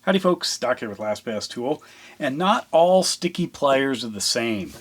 Howdy folks, Doc here with LastPass Tool, and not all sticky pliers are the same.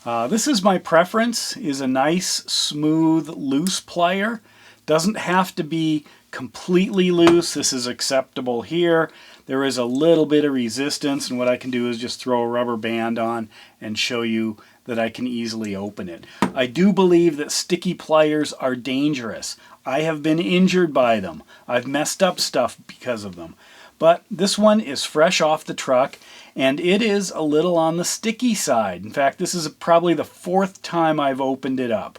This is my preference, is a nice, smooth, loose plier. Doesn't have to be completely loose. This is acceptable here. There is a little bit of resistance, and what I can do is just throw a rubber band on and show you that I can easily open it. I do believe that sticky pliers are dangerous. I have been injured by them. I've messed up stuff because of them. But this one is fresh off the truck, and it is a little on the sticky side. In fact, this is probably the fourth time I've opened it up.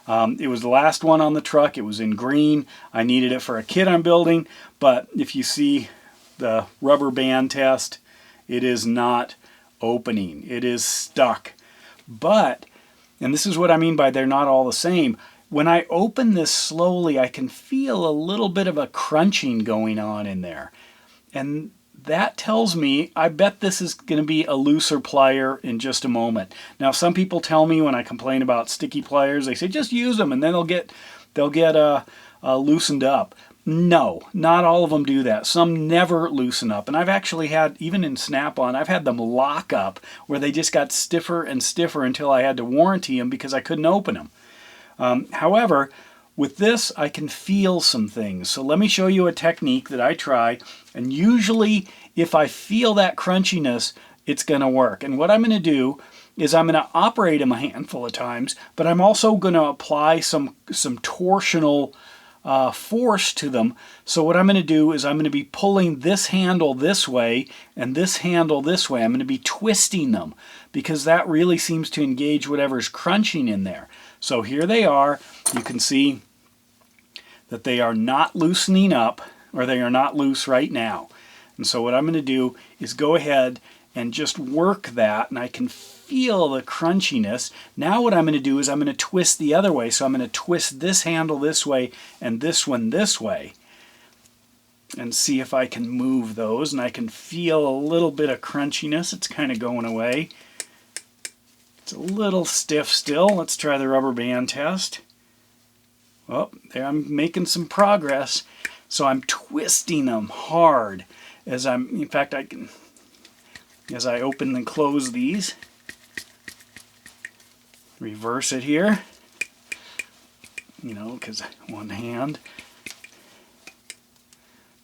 It was the last one on the truck. It was in green. I needed it for a kit I'm building, but if you see the rubber band test, it is not opening. It is stuck. But, and this is what I mean by they're not all the same, when I open this slowly, I can feel a little bit of a crunching going on in there. And that tells me, I bet this is going to be a looser plier in just a moment. Now, some people tell me when I complain about sticky pliers, they say just use them and then they'll get loosened up. No, not all of them do that. Some never loosen up. And I've actually had, even in Snap-on, I've had them lock up where they just got stiffer and stiffer until I had to warranty them because I couldn't open them. However, with this, I can feel some things. So let me show you a technique that I try. And usually, if I feel that crunchiness, it's going to work. And what I'm going to do is I'm going to operate them a handful of times, but I'm also going to apply some torsional force to them. So what I'm going to do is I'm going to be pulling this handle this way and this handle this way. I'm going to be twisting them because that really seems to engage whatever's crunching in there. So here they are. You can see that they are not loosening up, or they are not loose right now. And so what I'm going to do is go ahead and just work that, and I can feel the crunchiness. Now what I'm going to do is I'm going to twist the other way. So I'm going to twist this handle this way and this one this way, and see if I can move those. And I can feel a little bit of crunchiness. It's kind of going away. It's a little stiff still. Let's try the rubber band test. Well, there I'm making some progress. So I'm twisting them hard as in fact, as I open and close these. Reverse it here. You know, because one hand.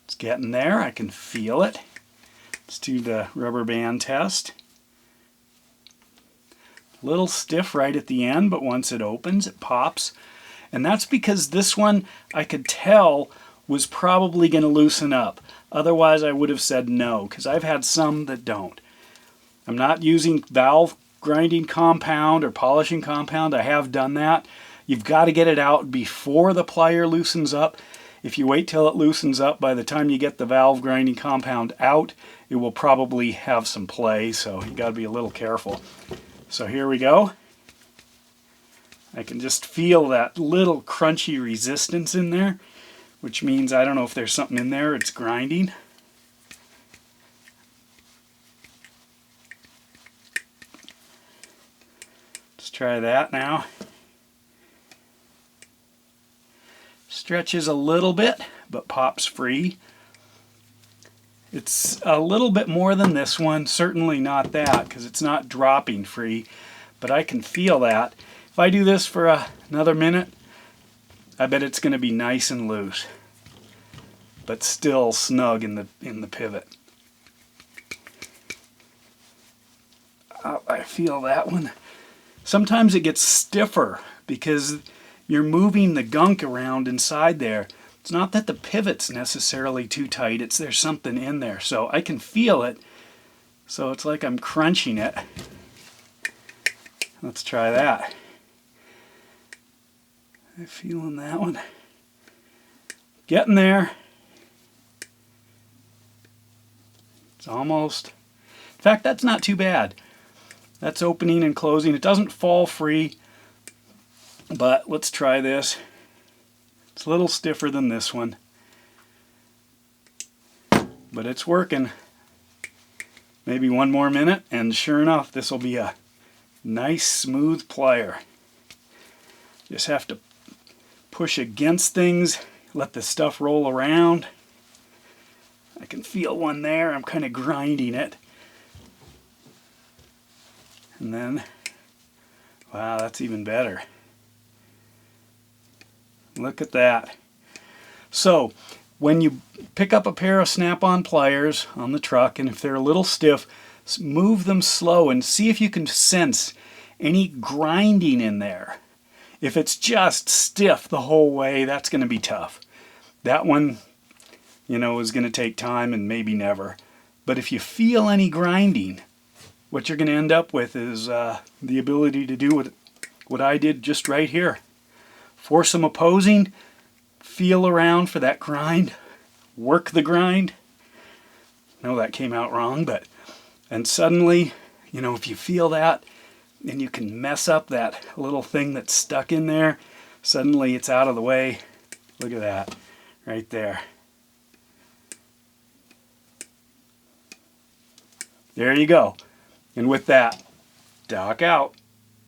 It's getting there. I can feel it. Let's do the rubber band test. A little stiff right at the end, but once it opens, it pops. And that's because this one, I could tell, was probably going to loosen up. Otherwise, I would have said no, because I've had some that don't. I'm not using valve grinding compound or polishing compound. I have done that. You've got to get it out before the plier loosens up. If you wait till it loosens up, by the time you get the valve grinding compound out, it will probably have some play, so you've got to be a little careful. So here we go. I can just feel that little crunchy resistance in there, which means I don't know if there's something in there, it's grinding. Let's try that now. Stretches a little bit, but pops free. It's a little bit more than this one, certainly not that, because it's not dropping free, but I can feel that. If I do this for another minute, I bet it's going to be nice and loose, but still snug in the pivot. I feel that one. Sometimes it gets stiffer because you're moving the gunk around inside there. It's not that the pivot's necessarily too tight, it's there's something in there. So I can feel it, so it's like I'm crunching it. Let's try that. I'm feeling that one. Getting there. It's almost. In fact, that's not too bad. That's opening and closing. It doesn't fall free, but let's try this. It's a little stiffer than this one, but it's working. Maybe one more minute, and sure enough, this will be a nice smooth plier. Just have to push against things, let the stuff roll around. I can feel one there. I'm kind of grinding it. And then, wow, that's even better. Look at that. So, when you pick up a pair of snap-on pliers on the truck, and if they're a little stiff, move them slow and see if you can sense any grinding in there. If it's just stiff the whole way, that's going to be tough. That one, you know, is going to take time and maybe never. But if you feel any grinding, what you're going to end up with is the ability to do what I did just right here. For some opposing, feel around for that grind, work the grind. No, that came out wrong, and suddenly, you know, if you feel that, and you can mess up that little thing that's stuck in there, suddenly it's out of the way. Look at that, right there. There you go. And with that, Doc out.